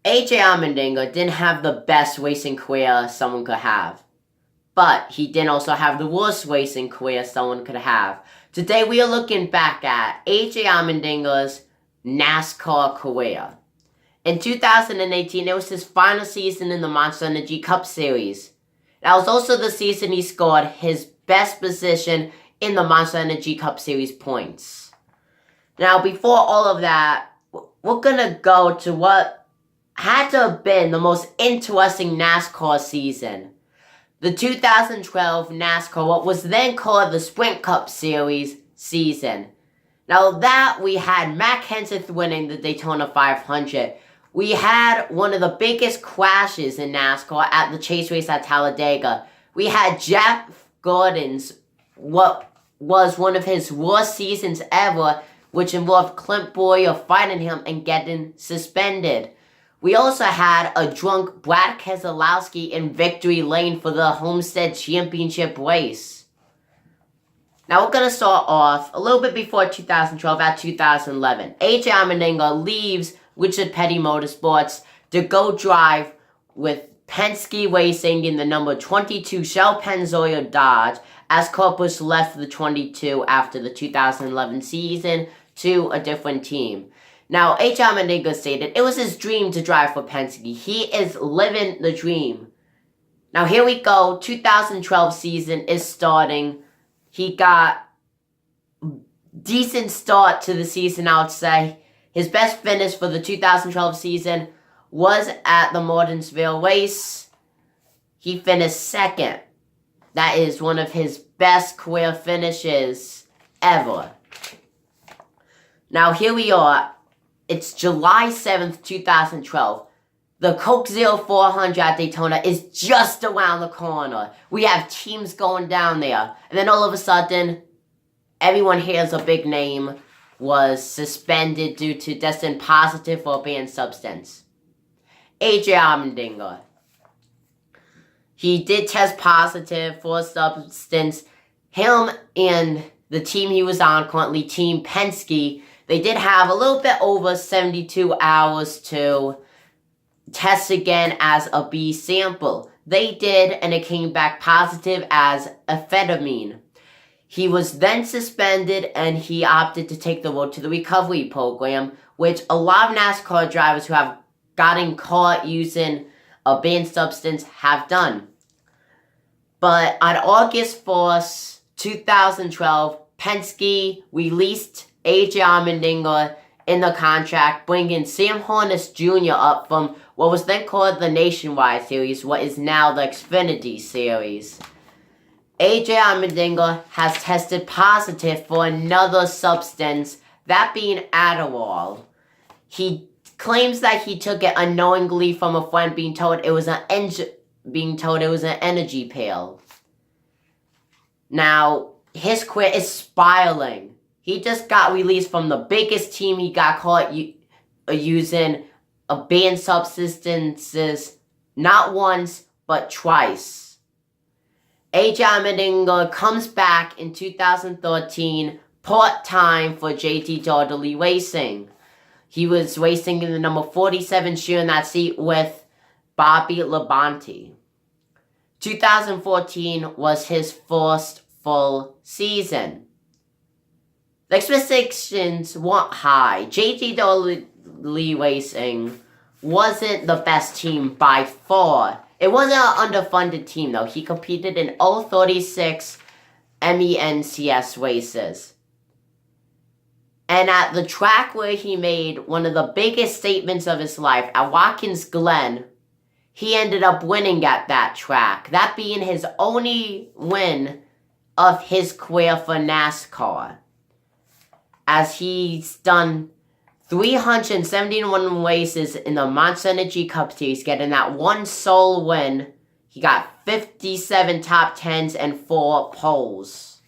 Aj Allmendinger didn't have the best racing career someone could have. But he didn't also have the worst racing career someone could have. Today we are looking back at Aj Allmendinger's NASCAR career. In 2018, it was his final season in the Monster Energy Cup Series. That was also the season he scored his best position in the Monster Energy Cup Series points. Now, before all of that, we're gonna go to what had to have been the most interesting NASCAR season. The 2012 NASCAR, what was then called the Sprint Cup Series season. Now that we had Matt Kenseth winning the Daytona 500. We had one of the biggest crashes in NASCAR at the chase race at Talladega. We had Jeff Gordon's, what was one of his worst seasons ever, which involved Clint Boyer fighting him and getting suspended. We also had a drunk Brad Keselowski in victory lane for the Homestead Championship race. Now we're going to start off a little bit before 2012 at 2011. Aj Allmendinger leaves Richard Petty Motorsports to go drive with Penske Racing in the number 22 Shell Pennzoil Dodge as Kurt Busch left the 22 after the 2011 season to a different team. Now, Aj Allmendinger stated it was his dream to drive for Penske. He is living the dream. Now, here we go. 2012 season is starting. He got decent start to the season, I would say. His best finish for the 2012 season was at the Martinsville race. He finished second. That is one of his best career finishes ever. Now, here we are. It's July 7th, 2012. The Coke Zero 400 at Daytona is just around the corner. We have teams going down there. And then all of a sudden, everyone hears a big name was suspended due to testing positive for a banned substance. Aj Allmendinger. He did test positive for a substance. Him and the team he was on, currently Team Penske, they did have a little bit over 72 hours to test again as a B sample. They did, and it came back positive as amphetamine. He was then suspended, and he opted to take the road to the recovery program, which a lot of NASCAR drivers who have gotten caught using a banned substance have done. But on August 4th, 2012, Penske released Aj Allmendinger in the contract, bringing Sam Hornish Jr. up from what was then called the Nationwide Series, what is now the Xfinity Series. Aj Allmendinger has tested positive for another substance, that being Adderall. He claims that he took it unknowingly from a friend being told it was an energy pill. Now, his career is spiraling. He just got released from the biggest team. He got caught using banned substances not once, but twice. Aj Allmendinger comes back in 2013 part-time for JT Daugherty Racing. He was racing in the number 47 shoe in that seat with Bobby Labonte. 2014 was his first full season. The expectations weren't high. JT Daugherty Racing wasn't the best team by far. It wasn't an underfunded team, though. He competed in all 36 MENCS races. And at the track where he made one of the biggest statements of his life, at Watkins Glen, he ended up winning at that track. That being his only win of his career for NASCAR. As he's done 371 races in the Monster Energy Cup Series, getting that one sole win. He got 57 top 10s and 4 poles.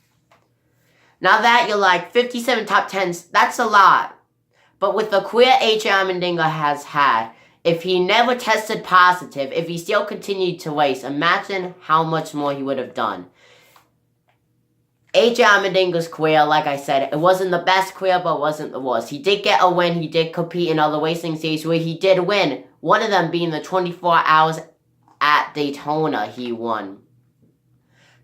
Now that you're like, 57 top 10s, that's a lot. But with the career Aj Allmendinger has had, if he never tested positive, if he still continued to race, imagine how much more he would have done. Aj Allmendinger's career, like I said, it wasn't the best career, but it wasn't the worst. He did get a win. He did compete in other racing series where he did win One of them being the 24 hours at Daytona he won.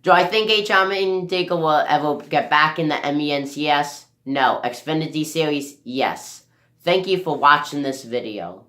Do I think Aj Allmendinger will ever get back in the MENCS? No. Xfinity Series? Yes. Thank you for watching this video.